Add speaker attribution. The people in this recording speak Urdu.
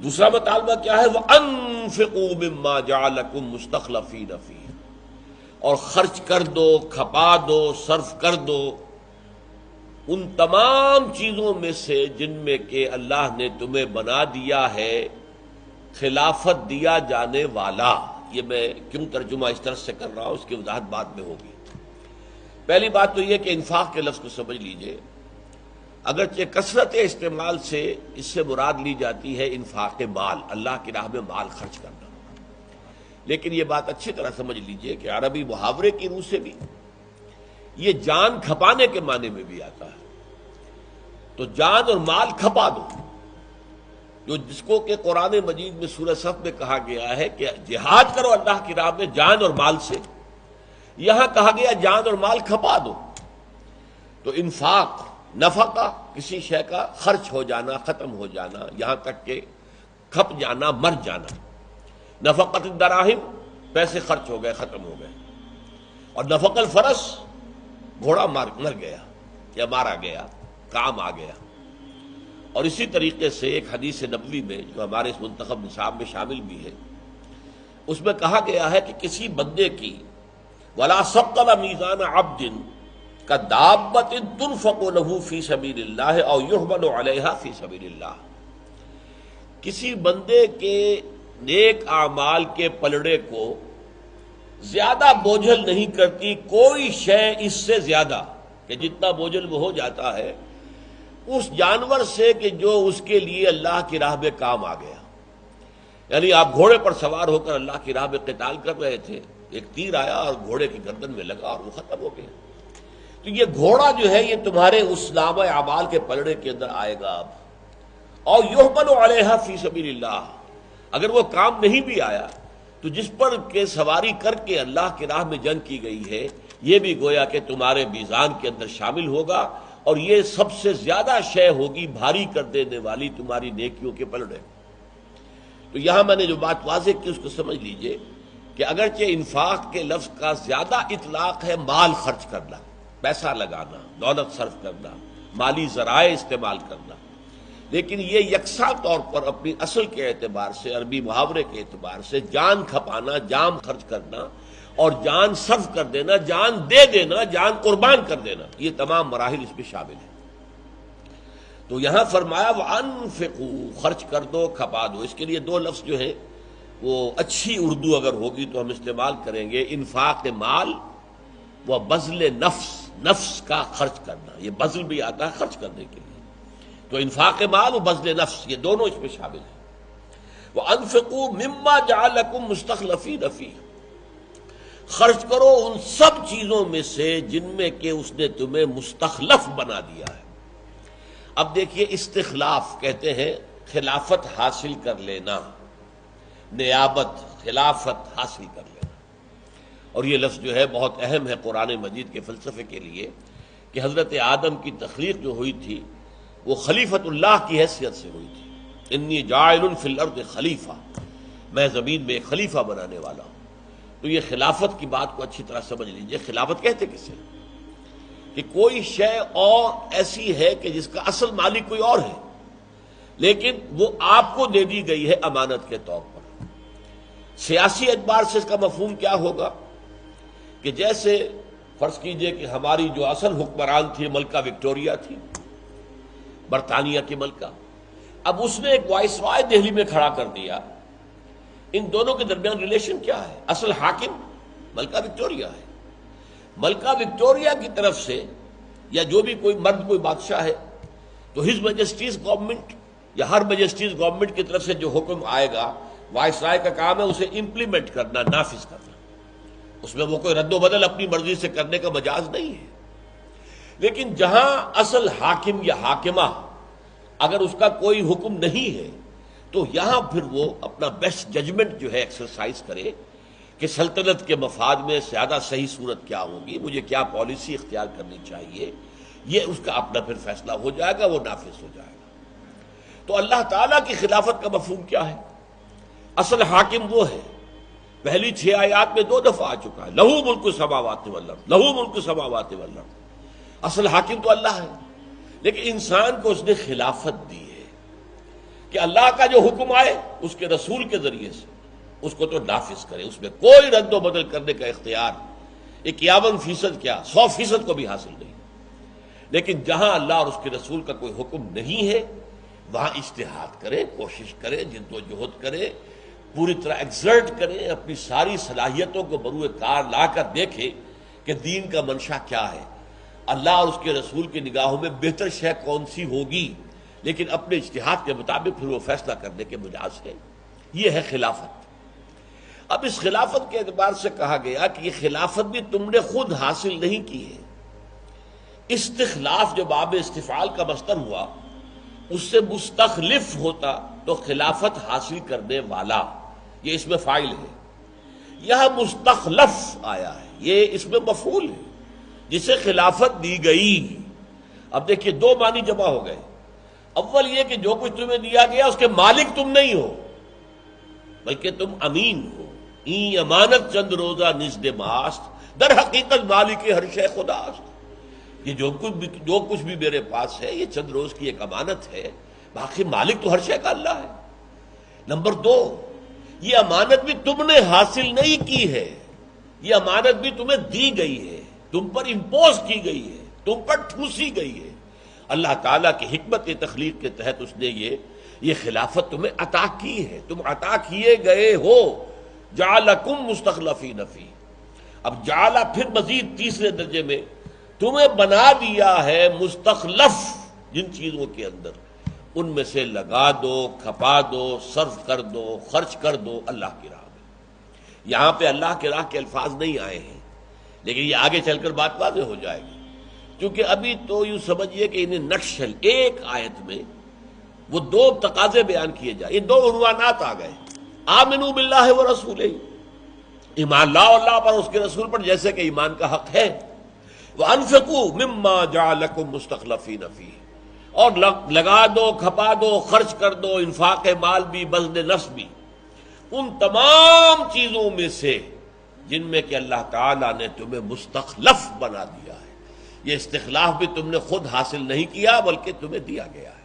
Speaker 1: دوسرا مطالبہ کیا ہے؟ وَأَنفِقُوا مِمَّا جَعَلَكُم مُّسْتَخْلَفِينَ فِيهِ، اور خرچ کر دو، کھپا دو، صرف کر دو ان تمام چیزوں میں سے جن میں کہ اللہ نے تمہیں بنا دیا ہے خلافت دیا جانے والا۔ یہ میں کیوں ترجمہ اس طرح سے کر رہا ہوں، اس کی وضاحت بعد میں ہوگی۔ پہلی بات تو یہ کہ انفاق کے لفظ کو سمجھ لیجئے، اگرچہ کثرت استعمال سے اس سے مراد لی جاتی ہے انفاق مال، اللہ کی راہ میں مال خرچ کرنا، لیکن یہ بات اچھی طرح سمجھ لیجئے کہ عربی محاورے کی روح سے بھی یہ جان کھپانے کے معنی میں بھی آتا ہے۔ تو جان اور مال کھپا دو، جو جس کو کہ قرآن مجید میں سورہ صف میں کہا گیا ہے کہ جہاد کرو اللہ کی راہ میں جان اور مال سے، یہاں کہا گیا جان اور مال کھپا دو۔ تو انفاق، نفقہ، کسی شے کا خرچ ہو جانا، ختم ہو جانا، یہاں تک کہ کھپ جانا، مر جانا۔ نفقت الدراہم، پیسے خرچ ہو گئے، ختم ہو گئے۔ اور نفق الفرس، گھوڑا مر گیا یا مارا گیا، کام آ گیا۔ اور اسی طریقے سے ایک حدیث نبوی میں جو ہمارے اس منتخب نصاب میں شامل بھی ہے، اس میں کہا گیا ہے کہ کسی بندے کی وَلَا ثَقَّلَ مِيزَانَ عَبْدٍ كَدَابَّةٍ تُنْفَقُ لَهُ فِي سَبِيلِ اللَّهِ أَوْ يُحْمَلُ عَلَيْهَا فِي سَبِيلِ اللَّهِ، کسی بندے کے نیک اعمال کے پلڑے کو زیادہ بوجھل نہیں کرتی کوئی شے اس سے زیادہ کہ جتنا بوجھل وہ ہو جاتا ہے اس جانور سے کہ جو اس کے لیے اللہ کی راہ میں کام آ گیا۔ یعنی آپ گھوڑے پر سوار ہو کر اللہ کی راہ میں قتال کر رہے تھے، ایک تیر آیا اور گھوڑے کی گردن میں لگا اور وہ ختم ہو گیا۔ تو یہ گھوڑا جو ہے یہ تمہارے اس نامہ اعمال کے پلڑے کے اندر آئے گا اب۔ اور یحمل علیہا فی سبیل اللہ، اگر وہ کام نہیں بھی آیا تو جس پر کہ سواری کر کے اللہ کی راہ میں جنگ کی گئی ہے یہ بھی گویا کہ تمہارے میزان کے اندر شامل ہوگا، اور یہ سب سے زیادہ شے ہوگی بھاری کر دینے والی تمہاری نیکیوں کے پلڑے۔ تو یہاں میں نے جو بات واضح کی اس کو سمجھ لیجئے کہ اگرچہ انفاق کے لفظ کا زیادہ اطلاق ہے مال خرچ کرنا، پیسہ لگانا، دولت صرف کرنا، مالی ذرائع استعمال کرنا، لیکن یہ یکساں طور پر اپنی اصل کے اعتبار سے، عربی محاورے کے اعتبار سے جان کھپانا، جان خرچ کرنا اور جان صرف کر دینا، جان دے دینا، جان قربان کر دینا، یہ تمام مراحل اس میں شامل ہیں۔ تو یہاں فرمایا وَأَنفِقُوا، خرچ کر دو، کھپا دو۔ اس کے لیے دو لفظ جو ہیں وہ اچھی اردو اگر ہوگی تو ہم استعمال کریں گے، انفاق مال و بذل نفس، نفس کا خرچ کرنا۔ یہ بذل بھی آتا ہے خرچ کرنے کے لیے، تو انفاق مال و بذل نفس یہ دونوں اس میں شامل ہیں۔ وَأَنفِقُوا مِمَّا جَعَلَكُم مُّسْتَخْلَفِينَ فِيهِ، خرچ کرو ان سب چیزوں میں سے جن میں کہ اس نے تمہیں مستخلف بنا دیا ہے۔ اب دیکھیے، استخلاف کہتے ہیں خلافت حاصل کر لینا، نیابت، خلافت حاصل کر لینا، اور یہ لفظ جو ہے بہت اہم ہے قرآن مجید کے فلسفے کے لیے کہ حضرت آدم کی تخلیق جو ہوئی تھی وہ خلیفت اللہ کی حیثیت سے ہوئی تھی۔ انی جاعل فی الارض خلیفہ، میں زمین میں ایک خلیفہ بنانے والا ہوں۔ تو یہ خلافت کی بات کو اچھی طرح سمجھ لیجئے۔ خلافت کہتے کسے؟ کہ کوئی شے اور ایسی ہے کہ جس کا اصل مالک کوئی اور ہے لیکن وہ آپ کو دے دی گئی ہے امانت کے طور پر۔ سیاسی اعتبار سے اس کا مفہوم کیا ہوگا کہ جیسے فرض کیجئے کہ ہماری جو اصل حکمران تھی ملکہ وکٹوریہ تھی، برطانیہ کی ملکہ، اب اس نے ایک وائسرائے دہلی میں کھڑا کر دیا۔ ان دونوں کے درمیان ریلیشن کیا ہے؟ اصل حاکم ملکہ وکٹوریہ ہے۔ ملکہ وکٹوریہ کی طرف سے یا جو بھی کوئی مرد کوئی بادشاہ ہے تو ہز میجسٹیز گورنمنٹ یا ہر میجسٹیز گورنمنٹ کی طرف سے جو حکم آئے گا وائسرائے کا کام ہے اسے امپلیمنٹ کرنا، نافذ کرنا۔ اس میں وہ کوئی رد و بدل اپنی مرضی سے کرنے کا مجاز نہیں ہے۔ لیکن جہاں اصل حاکم یا حاکمہ اگر اس کا کوئی حکم نہیں ہے تو یہاں پھر وہ اپنا بیسٹ ججمنٹ جو ہے ایکسرسائز کرے کہ سلطنت کے مفاد میں زیادہ صحیح صورت کیا ہوگی، مجھے کیا پالیسی اختیار کرنی چاہیے، یہ اس کا اپنا پھر فیصلہ ہو جائے گا، وہ نافذ ہو جائے گا۔ تو اللہ تعالیٰ کی خلافت کا مفہوم کیا ہے؟ اصل حاکم وہ ہے، پہلی 6 آیات میں 2 دفعہ آ چکا ہے، لہو ملک السماوات والارض، لہو ملک السماوات والارض۔ اصل حاکم تو اللہ ہے، لیکن انسان کو اس نے خلافت دی ہے۔ کہ اللہ کا جو حکم آئے اس کے رسول کے ذریعے سے اس کو تو نافذ کرے، اس میں کوئی رد و بدل کرنے کا اختیار 51% کیا 100% کو بھی حاصل نہیں۔ لیکن جہاں اللہ اور اس کے رسول کا کوئی حکم نہیں ہے وہاں اجتہاد کرے، کوشش کرے، جد و جہد کرے، پوری طرح ایگزرٹ کرے، اپنی ساری صلاحیتوں کو بروئے کار لا کر دیکھے کہ دین کا منشا کیا ہے، اللہ اور اس کے رسول کی نگاہوں میں بہتر شے کون سی ہوگی، لیکن اپنے اجتہاد کے مطابق پھر وہ فیصلہ کرنے کے مجاز ہے۔ یہ ہے خلافت۔ اب اس خلافت کے اعتبار سے کہا گیا کہ یہ خلافت بھی تم نے خود حاصل نہیں کی ہے۔ استخلاف جو باب استفعال کا مصدر ہوا اس سے مستخلف ہوتا تو خلافت حاصل کرنے والا، یہ اس میں فاعل ہے۔ یہاں مستخلف آیا ہے، یہ اس میں مفعول ہے جسے خلافت دی گئی۔ اب دیکھیے دو معنی جمع ہو گئے۔ اول یہ کہ جو کچھ تمہیں دیا گیا اس کے مالک تم نہیں ہو بلکہ تم امین ہو۔ این امانت چند روزہ نزد ماست، در حقیقت مالک ہر شے خداست۔ یہ جو کچھ بھی میرے پاس ہے یہ چند روز کی ایک امانت ہے، باقی مالک تو ہر شے کا اللہ ہے۔ نمبر 2، یہ امانت بھی تم نے حاصل نہیں کی ہے، یہ امانت بھی تمہیں دی گئی ہے، تم پر امپوز کی گئی ہے، تم پر ٹھوسی گئی ہے۔ اللہ تعالیٰ کی حکمت تخلیق کے تحت اس نے یہ خلافت تمہیں عطا کی ہے، تم عطا کیے گئے ہو۔ جعلکم مستخلفین فی، اب جعل پھر مزید تیسرے درجے میں تمہیں بنا دیا ہے مستخلف جن چیزوں کے اندر، ان میں سے لگا دو، کھپا دو، صرف کر دو، خرچ کر دو اللہ کی راہ میں۔ یہاں پہ اللہ کی راہ کے الفاظ نہیں آئے ہیں لیکن یہ آگے چل کر بات واضح ہو جائے گی، کیونکہ ابھی تو یوں سمجھیے کہ انہیں نٹشل ایک آیت میں وہ دو تقاضے بیان کیے جائے، یہ دو عنوانات آ گئے۔ آمنو باللہ و رسولہ، ایمان لاؤ اللہ پر اس کے رسول پر جیسے کہ ایمان کا حق ہے۔ وَأَنفِقُوا مِمَّا جَعَلَكُمْ مُسْتَخْلَفِينَ فِيهِ، اور لگا دو، کھپا دو، خرچ کر دو، انفاق مال بھی، بذل نفس بھی، ان تمام چیزوں میں سے جن میں کہ اللہ تعالیٰ نے تمہیں مستخلف بنا دیا ہے۔ یہ استخلاف بھی تم نے خود حاصل نہیں کیا بلکہ تمہیں دیا گیا ہے۔